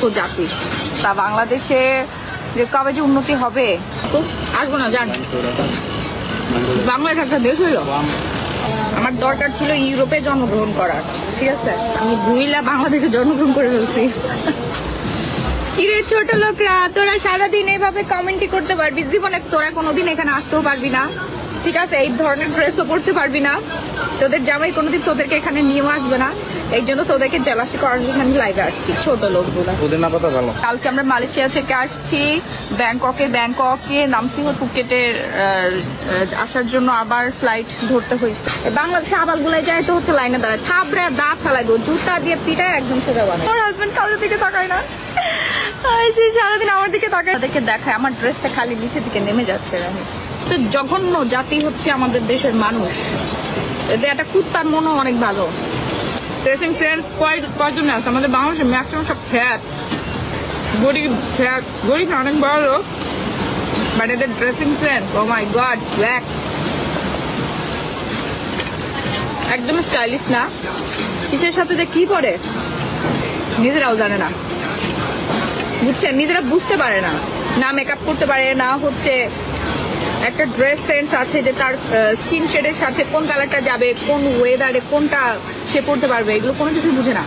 উন্নত জাতি, তা বাংলাদেশে যে কবে যে উন্নতি হবে তো আসবো না জান। বাংলাদেশ একটা দেশ হইল, আমার দরকার ছিল ইউরোপে জন্মগ্রহণ করার, ঠিক আছে, আমি ভুইলা বাংলাদেশে জন্মগ্রহণ করে ফেলছি। কিরে ছোট লোকরা, তোরা সারাদিন এইভাবে কমেন্টই করতে পারবি, জীবনে তোরা কোনোদিন এখানে আসতেও পারবি না, ঠিক আছে, এই ধরনের ড্রেসও পরতে পারবি না, তোদের জামাই কোনোদিন তোদেরকে এখানে নিয়েও আসবে না, এই জন্য তোদেরকে জেলাসি করার জন্য আমি লাইভে আসছি। ছোট লোকগুলো কালকে আমরা মালয়েশিয়া থেকে আসছি, ব্যাংককে নামছি ফুকেটে আসার জন্য আবার ফ্লাইট ধরতে হয়েছে। বাংলাদেশে আবাল গুলাই যায় তো হচ্ছে লাইনে দাঁড়ায়, থাবড়ে দাঁত ফেলাই গো, জুতা দিয়ে পিটায় একদম সোজা বানায়। আমার হাজবেন্ড কারোর দিকে তাকায় না, সে সারাদিন আমার দিকে তাকায়, তাদেরকে দেখায় আমার ড্রেসটা খালি নিচের দিকে নেমে যাচ্ছে। তো জঘন্য জাতি হচ্ছে আমাদের দেশের মানুষ, এদের একটা কুত্তার মনও অনেক ভালো। ড্রেসিং সেন্স কয়জন আছে আমাদের বাংলাদেশে? ম্যাক্সিমাম সব ফ্যাট, গরিব অনেক বড় লোক, বাট এদের ড্রেসিং সেন্স, ও মাই গড, ব্ল্যাক, একদম স্টাইলিশ না। কিসের সাথে যে কি পরে নিজেরাও জানে না, বুঝছেন, নিজেরা বুঝতে পারে না, না মেকআপ করতে পারে না, হচ্ছে একটা ড্রেস সেন্স আছে যে তার স্কিন শেডের সাথে কোন কালারটা যাবে, কোন ওয়েদারে কোনটা সে পড়তে পারবে, এগুলো কোনো কিছু বুঝে না।